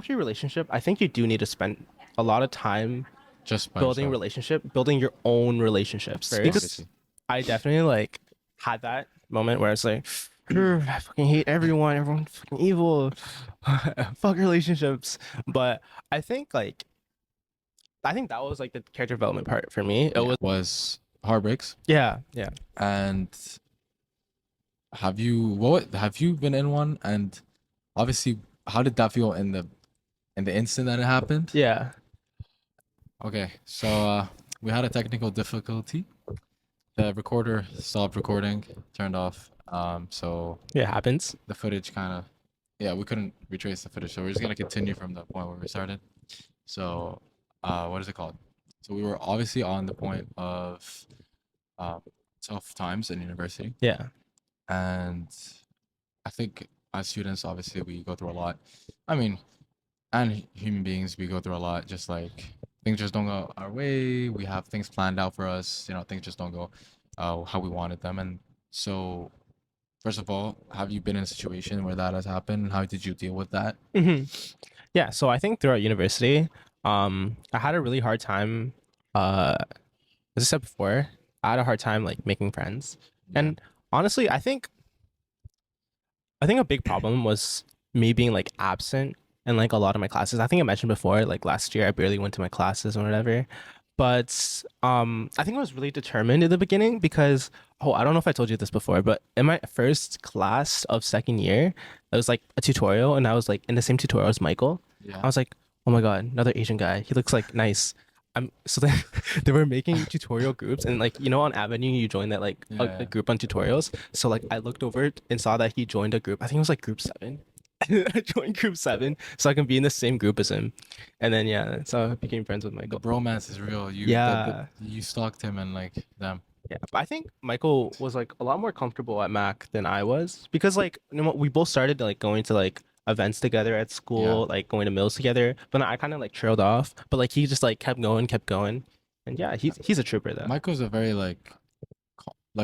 after your relationship, I think you do need to spend a lot of time Just by building yourself. relationship, building your own relationships first. Obviously. I definitely like had that moment where it's like, I fucking hate everyone. Everyone's fucking evil. Fuck relationships. But I think like I think that was like the character development part for me. It Yeah. was Was heartbreaks. yeah, yeah. And have you been in one? And obviously, how did that feel in the instant that it happened? Yeah. Okay, so we had a technical difficulty. The recorder stopped recording, turned off. So Yeah, it happens. the footage kind of, yeah, we couldn't retrace the footage. So we're just gonna continue from the point where we started. So, what is it called? So we were obviously on the point of um, tough times in university, Yeah. and I think as students, obviously, we go through a lot. I mean, and human beings, we go through a lot. Just like things just don't go our way. We have things planned out for us. You know, things just don't go how we wanted them. And so, first of all, have you been in a situation where that has happened? How did you deal with that? hmm Yeah, so I think throughout university, I had a really hard time as I said before, I had a hard time like making friends. Yeah. And honestly, I think a big problem was me being like absent in like a lot of my classes. I think I mentioned before, like last year I barely went to my classes or whatever. But I think I was really determined in the beginning because I don't know if I told you this before, but in my first class of second year, it was like a tutorial and I was like in the same tutorial as Michael. Yeah. I was like, oh my God, another Asian guy. He looks like nice. So then they were making tutorial groups and like on Avenue you join that like a Yeah. group on tutorials. So like I looked over it and saw that he joined a group. I think it was like group 7. I joined group 7 so I can be in the same group as him. And then yeah, so I became friends with The Michael. bromance is real. Yeah. You stalked him and like damn. Yeah, but I think Michael was like a lot more comfortable at Mac than I was because like we both started like going to like events together at Yeah. school, like going to meals together. But I kind of like trailed off. But like he just like kept going, and yeah, he's a trooper though. Michael's a very like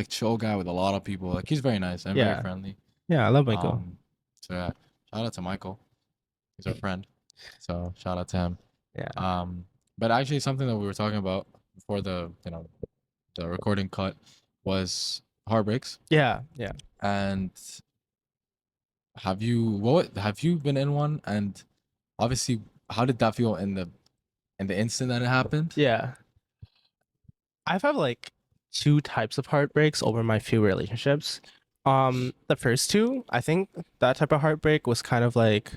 chill guy with a lot of people. Like he's very nice and very Yeah, friendly. yeah, I love Michael. Um, so yeah, shout out to Michael. He's our friend. So shout out to him. Yeah, Um, but actually something that we were talking about before the recording cut was heartbreaks. yeah, yeah, And have you been in one? And obviously, how did that feel in the instant that it happened? yeah. I've had like two types of heartbreaks over my few relationships. The first two, I think that type of heartbreak was kind of like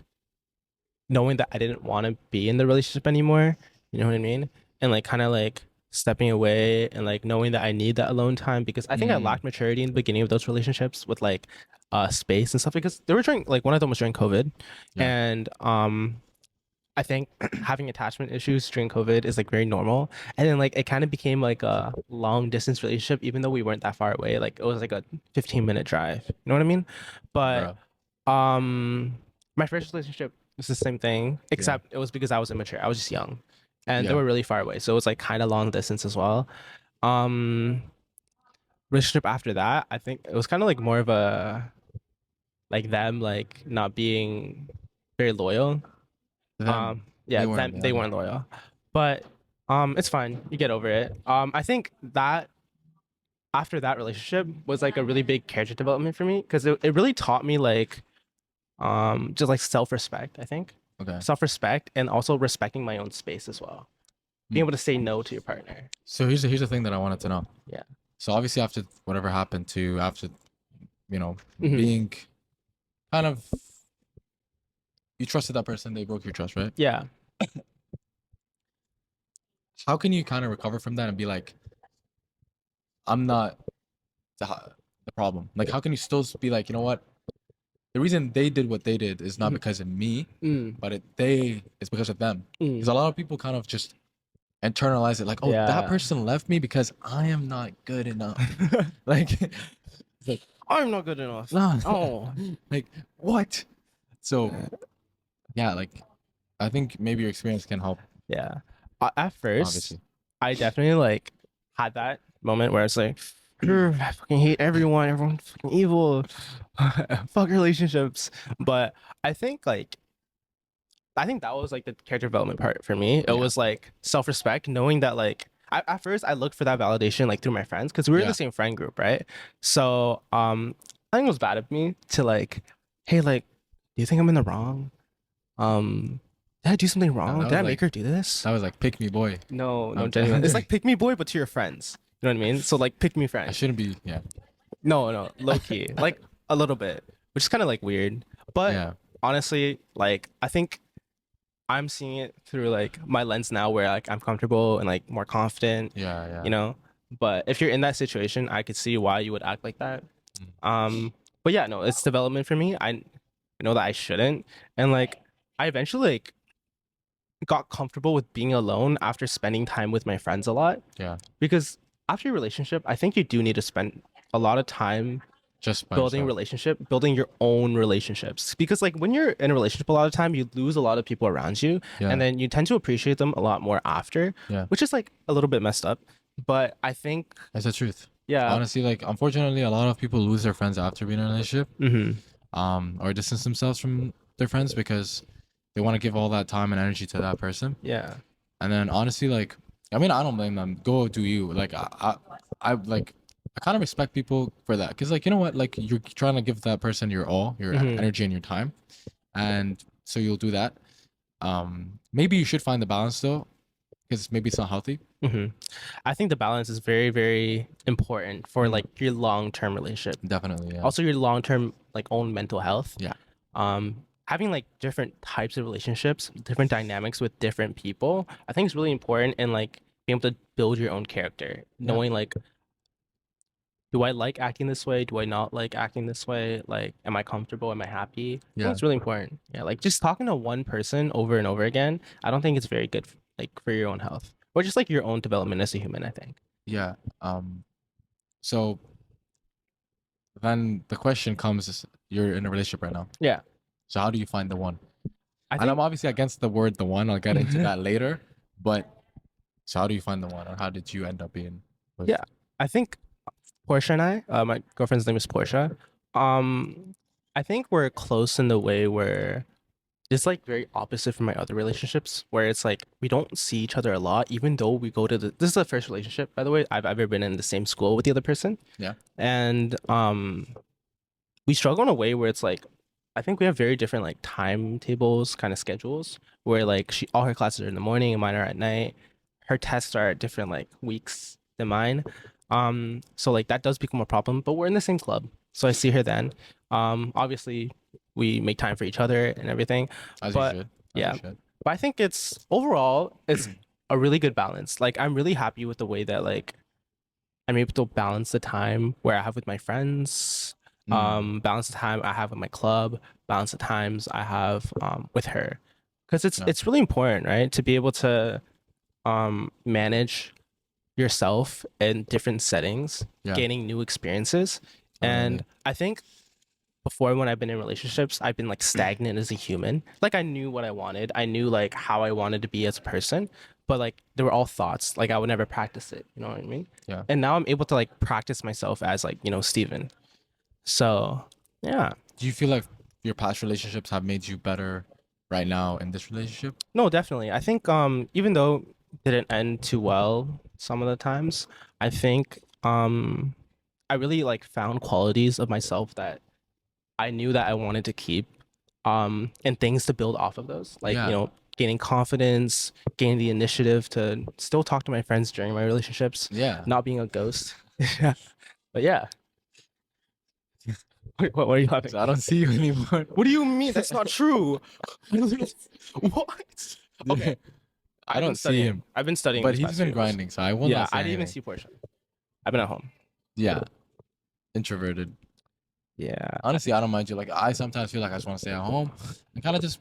knowing that I didn't want to be in the relationship anymore. You know what I mean? And like kind of like stepping away and like knowing that I need that alone time because I think I Mm, lacked maturity in the beginning of those relationships with like space and stuff because they were during like one of them was during COVID yeah. and I think having attachment issues during COVID is like very normal. And then like it kind of became like a long distance relationship, even though we weren't that far away. Like it was like a 15-minute drive. You know what I mean? But Bro. um my first relationship was the same thing, Yeah. except it was because I was immature. I was just young. And they Yeah. were really far away. So it was like kind of long distance as well. Um Relationship after that, I think it was kind of like more of a like them like not being very loyal. Them. Yeah, They them weren't. they Okay. weren't loyal. But it's fine. You get over it. I think that after that relationship was like a really big character development for me because it really taught me like just like self-respect, I think. Okay. Self-respect and also respecting my own space as well. Being Mm. able to say no to your partner. So here's the thing that I wanted to know. Yeah. So obviously after whatever happened to after hmm being kind of you trusted that person, they broke your trust, right? Yeah. How can you kind of recover from that and be like, I'm not the problem? Like, how can you still be like, you know what? The reason they did what they did is not Mhm. because of me, Mm, but it's because of them. Because mm. a lot of people kind of just internalize it like, oh, that Yeah. person left me because I am not good enough. Like, it's like, I'm not good enough. no, Oh. like what? So yeah, like I think maybe your experience can help, Yeah. At first, obviously. I definitely like had that moment where it's like, I fucking hate everyone. Everyone's fucking evil. Fuck relationships. But I think like I think that was like the character development part for me. It Yeah. was like self-respect, knowing that like at first I looked for that validation like through my friends because we were in Yeah. the same friend group, right? So I think it was bad of me to like, hey, like, do you think I'm in the wrong? Did I do something That, wrong? that Did was I like make her do this? that was like pick me boy. No, no, I'm genuine. It's kidding. like pick me boy, but to your friends. You know what I mean? So like pick me I friend. shouldn't be. Yeah. No, no, low key, like a little bit, which is kind of like weird. But Yeah. honestly, like I think I'm seeing it through like my lens now, where like I'm comfortable and like more confident, Yeah. you Yeah. know. But if you're in that situation, I could see why you would act like that. Mm. But yeah, no, it's development for me. I know that I shouldn't, and like I eventually like got comfortable with being alone after spending time with my friends a lot Yeah. because after your relationship, I think you do need to spend a lot of time Just by building yourself. relationship, building your own relationships. Because like when you're in a relationship, a lot of time you lose a lot of people around you, Yeah. and then you tend to appreciate them a lot more after, Yeah. which is like a little bit messed up. But I think, That's the truth. yeah, Honestly, like unfortunately, a lot of people lose their friends after being in a relationship, mm-hmm, or distance themselves from their friends because they want to give all that time and energy to that person. yeah, And then honestly, like, I mean, I don't blame them. Go do you. Like, I like, I kind of respect people for that because, like, you know what? Like, you're trying to give that person your all, your mm-hmm, energy and your time, and so you'll do that. Maybe you should find the balance though, because maybe it's not healthy. mm-hmm. I think the balance is very, very important for Mm, like your long-term relationship. definitely, yeah, Also, your long-term like own mental health. yeah, Having like different types of relationships, different dynamics with different people, I think is really important in like being able to build your own character, yeah, knowing like, do I like acting this way? Do I not like acting this way? Like, am I comfortable? Am I happy? I think yeah, it's really important. Yeah, like just talking to one person over and over again, I don't think it's very good like for your own health or just like your own development as a human, I think. yeah. So then the question comes: you're in a relationship right now. Yeah, So how do you find the one? I And I'm think obviously against the word "the one." I'll get into that later. But so how do you find the one, or how did you end up being with? yeah, I think Portia and I, my girlfriend's name is Portia. I think we're close in the way where it's like very opposite from my other relationships, where it's like we don't see each other a lot, even though we go to this is the first relationship, by the way, I've ever been in the same school with the other person. Yeah. And we struggle in a way where it's like I think we have very different like timetables, kind of schedules, where like she all her classes are in the morning and mine are at night. Her tests are at different like weeks than mine. So like that does become a problem, but we're in the same club. So I see her then. Obviously we make time for each other and everything. As you But should. As you yeah, should. but I think it's overall it's a really good balance. Like I'm really happy with the way that like I'm able to balance the time where I have with my friends, Mm, balance the time I have with my club, balance the times I have with her. Because yeah. it's really important, right? To be able to manage yourself in different settings, Yeah. gaining new experiences. Totally. And I think before when I've been in relationships, I've been like stagnant as a human. Like I knew what I wanted. I knew like how I wanted to be as a person, but like they were all thoughts. Like I would never practice it. You know what I mean? Yeah. And now I'm able to like practice myself as like, Steven. So yeah. Do you feel like your past relationships have made you better right now in this relationship? No, definitely. I think even though it didn't end too well some of the times, I think I really like found qualities of myself that I knew that I wanted to keep, and things to build off of those. Like, Yeah. gaining confidence, gaining the initiative to still talk to my friends during my relationships, Yeah. not being a ghost. Yeah. But yeah. Wait, what are you laughing? So I don't see you anymore. What do you mean? That's not true. What? Okay. I I've been don't see studying. him, I've been studying but these he's past been 2 years. grinding, so I will Yeah, not say I didn't even anything. see Portia. I've been at home. Yeah. Introverted. Yeah. Honestly, I don't mind you. Like I sometimes feel like I just want to stay at home and kind of just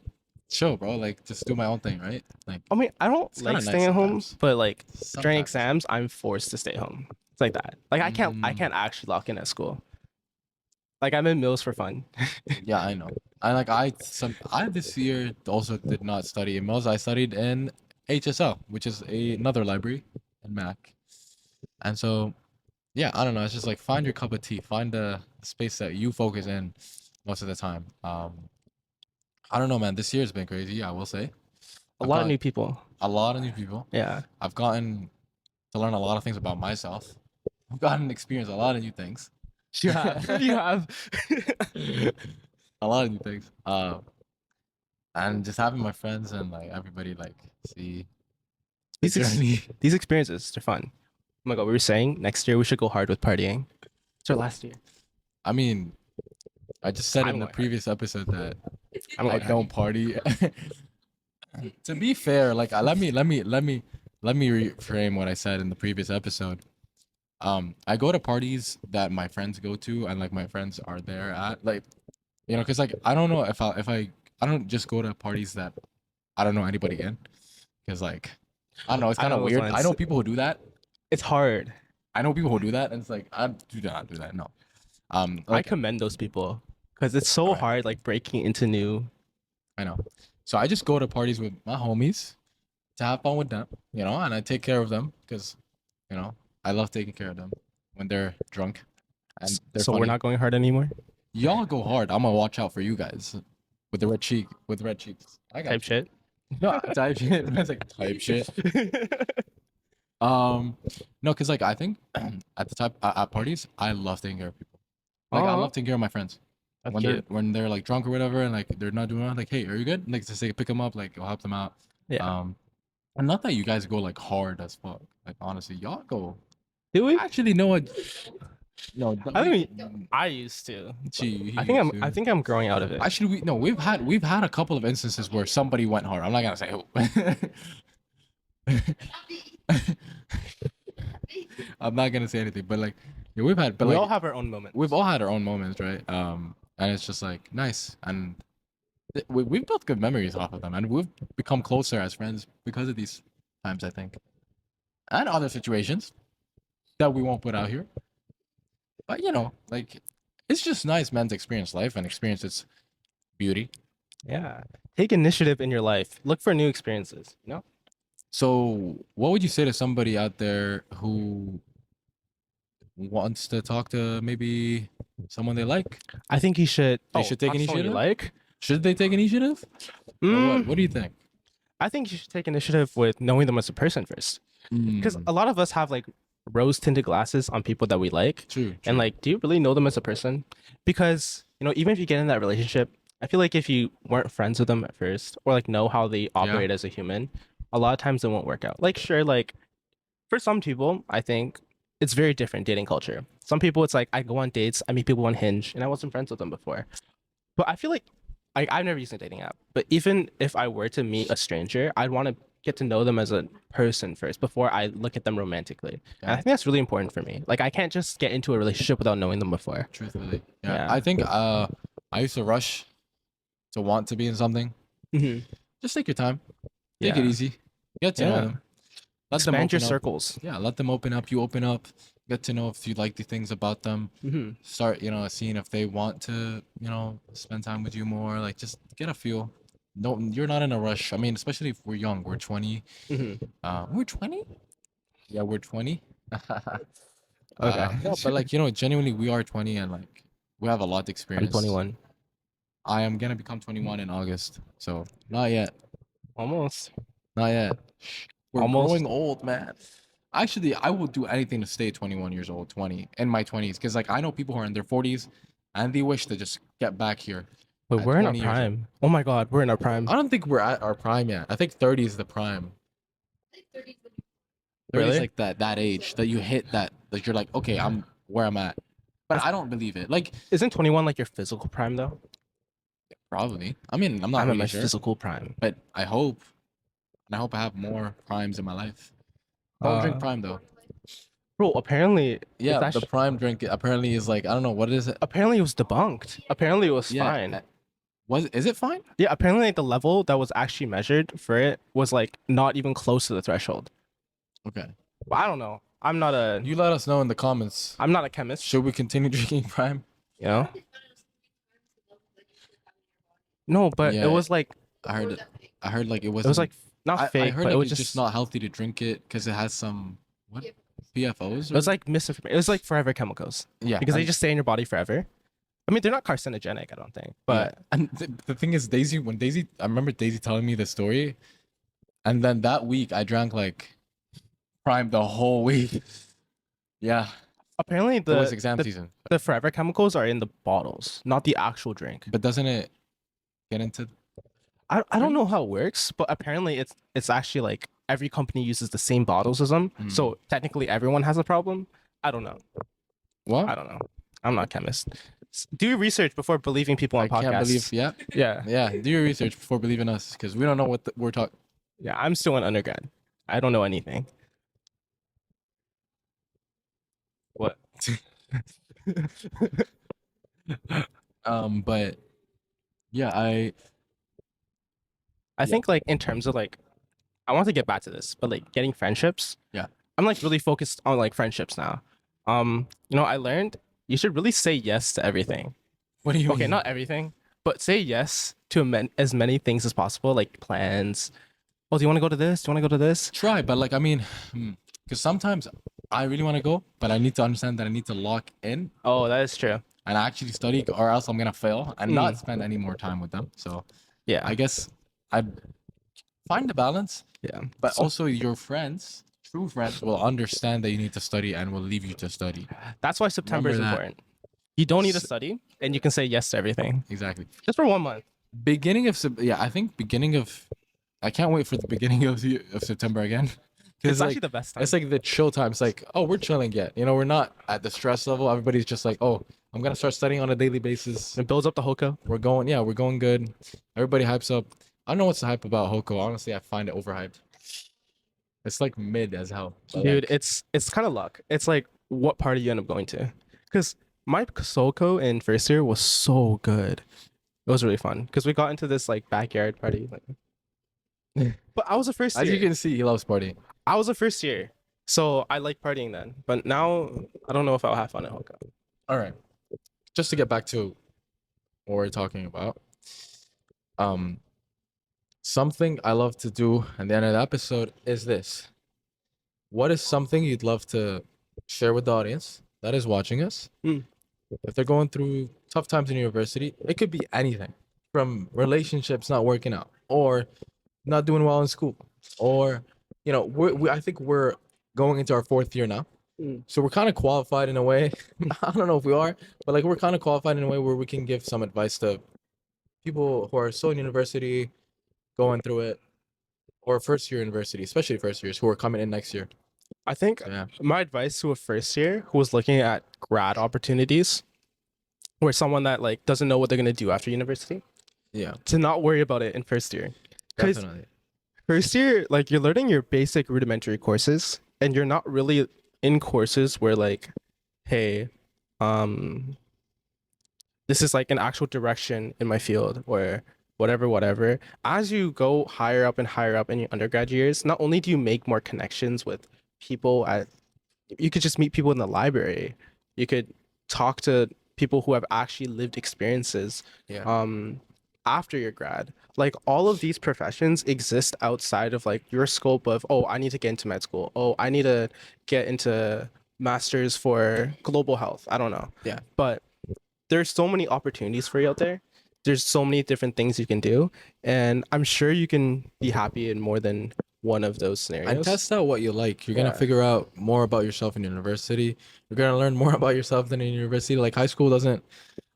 chill, bro. Like just do my own thing, right? Like I mean, I don't it's kind like of nice staying at home, sometimes. but like during Sometimes. exams, I'm forced to stay home. It's like that. Like I Mm, can't actually lock in at school. Like I'm in Mills for fun. yeah, I know. I this year also did not study in Mills. I studied in HSL, which is another library in Mac. And so yeah, I don't know. It's just like find your cup of tea, find the space that you focus in most of the time. I don't know, man. This year's been crazy. I will say. A I've lot of got new people. a lot of new people. Yeah. I've gotten to learn a lot of things about myself. I've gotten to experience a lot of new things. You have. You have. A lot of new things. And just having my friends and like everybody like see the journey. These experiences, they're fun. Oh my god, we were saying next year we should go hard with partying. It's our last year. I mean, I just said I'm in the going hard. previous episode that I'm I going hard. don't party. To be fair, like let me reframe what I said in the previous episode. I go to parties that my friends go to and like my friends are there at, like, you know, because like I don't know if I don't just go to parties that I don't know anybody in, because like I don't know, it's kind of Along those weird. I lines. know people who do that. It's hard. I know people who do that, and it's like I do not do that. No. I Like commend those people because it's so Alright. hard, like breaking into new. I know. So I just go to parties with my homies to have fun with them, you know, and I take care of them because, you know, I love taking care of them when they're drunk and they're So funny. we're not going hard anymore. Y'all go hard. I'm gonna watch out for you guys with the red cheeks. I got Type you. shit. No, type shit. It's like type shit. No, cause like I think at the type at parties, I love taking care of people. Like I Uh-huh. love taking care of my friends. That's When they're cute. like drunk or whatever, and like they're not doing well, like, hey, are you good? Like to say pick them up, like I'll help them out. Yeah. And not that you guys go like hard as fuck. Like honestly, y'all go. Do we? Actually, no, no. I mean, I used to. Gee, I think I'm growing out of it. Actually, we've had a couple of instances where somebody went hard. I'm not gonna say who. I'm not gonna say anything, but like, yeah, we've had, but we like, all have our own moments. we've all had our own moments, right? And it's just like nice, and we've built good memories off of them, and we've become closer as friends because of these times, I think, and other situations that we won't put out here. But you know, like, it's just nice, man, to experience life and experience its beauty. Yeah. Take initiative in your life. Look for new experiences. You know. So, what would you say to somebody out there who wants to talk to maybe someone they like? I think you should. They should take talk to someone you initiative? like. Should they take initiative? Or Mm, what do you think? I think you should take initiative with knowing them as a person first, because a lot of us have like rose tinted glasses on people that we like, True, and true. like, do you really know them as a person? Because you know, even if you get in that relationship, I feel like if you weren't friends with them at first, or like know how they operate as a human, a lot of times it won't work out. Like, sure, like for some people, I think it's very different dating culture. Some people, it's like I go on dates, I meet people on Hinge, and I wasn't friends with them before. But I feel like I've never used a dating app. But even if I were to meet a stranger, I'd want to get to know them as a person first before I look at them romantically. And I Yeah. think that's really important for me. Like I can't just get into a relationship without knowing them before. Truthfully, yeah. Yeah. I think I used to rush to want to be in something. Mm-hmm. Just take your time, take it Yeah. easy, get to know Yeah. them, let them Expand your open up. circles. Yeah, let them open up. You open up, get to know if you like the things about them. Mm-hmm. Start, you know, seeing if they want to, you know, spend time with you more. Like, just get a feel. No, you're not in a rush. I mean, especially if we're young. We're 20. Mm-hmm. We're 20. Yeah, we're 20. Okay. No, but like, you know, genuinely, we are 20, and like we have a lot to I'm experience. 21. I am gonna become 21 in August, so not yet. Almost. Not yet. We're Almost. growing old, man. Actually, I will do anything to stay 21 years old, 20 in my 20s, because like I know people who are in their 40s, and they wish to just get back here. But At we're in our 20 years old. prime. Oh my God, we're in our prime. I don't think we're at our prime yet. I think 30 is the prime. 30 is Really? like that age that you hit that you're like, okay, I'm where I'm at. But I don't believe it. Like, Isn't 21 like your physical prime though? probably. I mean, I'm not I'm at really my sure, physical prime. but I hope, and I hope I have more primes in my life. Don't drink prime though. Bro, apparently, Yeah, that the prime drink apparently is like, I don't know, what is it? apparently it was debunked. Apparently it was Yeah, fine. is it fine? Yeah, apparently like, the level that was actually measured for it was like not even close to the threshold. Okay. But I don't know. I'm not a You let us know in the comments. I'm not a chemist, Should we continue drinking prime? you know? No, but Yeah, it was like I heard like it it wasn't. was like not I fake, heard but like it was it's just not healthy to drink it because it has some PFOs. it was like misinformation. It was like forever chemicals yeah, because they and- just stay in your body forever. I mean, they're not carcinogenic, I don't think. Yeah. But And the thing is, I remember Daisy telling me the story, and then that week I drank like Prime the whole week. Yeah, apparently it was exam season. the forever chemicals are in the bottles, not the actual drink. But doesn't it get into I don't know drinks? how it works, but apparently it's actually like every company uses the same bottle system. So technically everyone has a problem. I don't know. What? I don't know. I'm not a chemist. Do your research before believing people on I podcasts. can't believe. Yeah, Yeah. yeah. Do your research before believing us, because we don't know what we're talking. Yeah, I'm still an undergrad. I don't know anything. What? But yeah, I I think like in terms of like I want to get back to this, but like getting friendships. Yeah. I'm like really focused on like friendships now. I learned you should really say yes to everything. What do you Okay, mean? not everything, but say yes to as many things as possible, like plans. Oh, do you want to go to this? Do you want to go to this? Try, but like I mean, because sometimes I really want to go, but I need to understand that I need to lock in Oh, that is true. and actually study, or else I'm gonna fail and not spend any more time with them. So Yeah. I guess I find the balance, Yeah. but So also your friends, true friends, will understand that you need to study and will leave you to study. that's why September is Remember that. important. You don't need to study, and you can say yes to everything Exactly. just for 1 month. Beginning of yeah, I think beginning of I can't wait for the beginning of September again. It's like actually the best time. it's like the chill time. It's like, oh, we're chilling yet. You know, we're not at the stress level. Everybody's just like, oh, I'm gonna start studying on a daily basis. It builds up the Hoko. We're going good. Everybody hypes up. I don't know what's the hype about Hoko. Honestly, I find it overhyped. It's like mid as hell. But Dude, like, it's kind of luck. It's like what party you end up going to. Because my Soko in first year was so good. It was really fun because we got into this like backyard party. Like, but I was a first as year. you can see, he loves partying. I was a first year, so I like partying then. But now I don't know if I'll have fun at Hoko. All right. Just to get back to what we're talking about. Um, something I love to do at the end of the episode is this. What is something you'd love to share with the audience that is watching us? If they're going through tough times in university, it could be anything from relationships not working out or not doing well in school, or I think we're going into our 4th year now. So we're kind of qualified in a way. I don't know if we are, but like we're kind of qualified in a way where we can give some advice to people who are still in university, going through it, or first year university, especially first years who are coming in next year. I think Yeah. my advice to a first year who was looking at grad opportunities, or someone that like doesn't know what they're gonna do after university, Yeah. to not worry about it in first year. Because Definitely. first year, like you're learning your basic rudimentary courses, and you're not really in courses where like, hey, this is like an actual direction in my field or whatever. As you go higher up and higher up in your undergrad years, not only do you make more connections with people you could just meet people in the library. You could talk to people who have actually lived experiences. Yeah. After your grad, like all of these professions exist outside of like your scope of, oh, I need to get into med school, oh, I need to get into masters for global health, I don't know. Yeah. But there's so many opportunities for you out there. There's so many different things you can do, and I'm sure you can be happy in more than one of those scenarios. And test out what you like. You're Yeah. gonna figure out more about yourself in university. You're gonna learn more about yourself than in university. Like high school doesn't.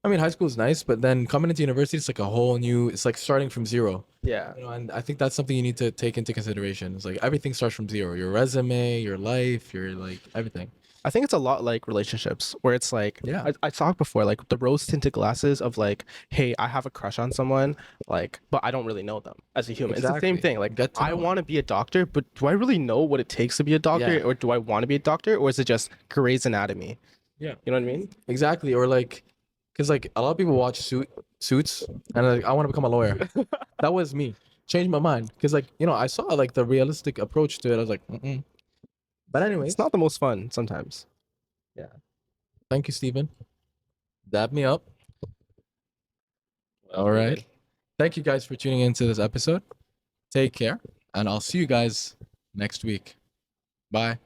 I mean, high school is nice, but then coming into university, it's like a whole new. It's like starting from zero. Yeah. And I think that's something you need to take into consideration. It's like everything starts from zero. Your resume, your life, your like everything. I think it's a lot like relationships where it's like, Yeah. I talked before, like the rose tinted glasses of like, hey, I have a crush on someone, like, but I don't really know them as a human. It's the same Exactly. thing. Like, Get to I know want to be a doctor, but do I really know what it takes to be a doctor? Yeah. Or do I want to be a doctor? Or is it just Grey's Anatomy? Yeah. You know what I mean? Exactly. Or like, because like a lot of people watch Suits and like I want to become a lawyer. That was me. Changed my mind because like I saw like the realistic approach to it. I was like, mm-mm. But anyway, It's not the most fun sometimes. thank you, Stephen. Dab me up. All right. Thank you guys for tuning into this episode. Take care, and I'll see you guys next week. Bye.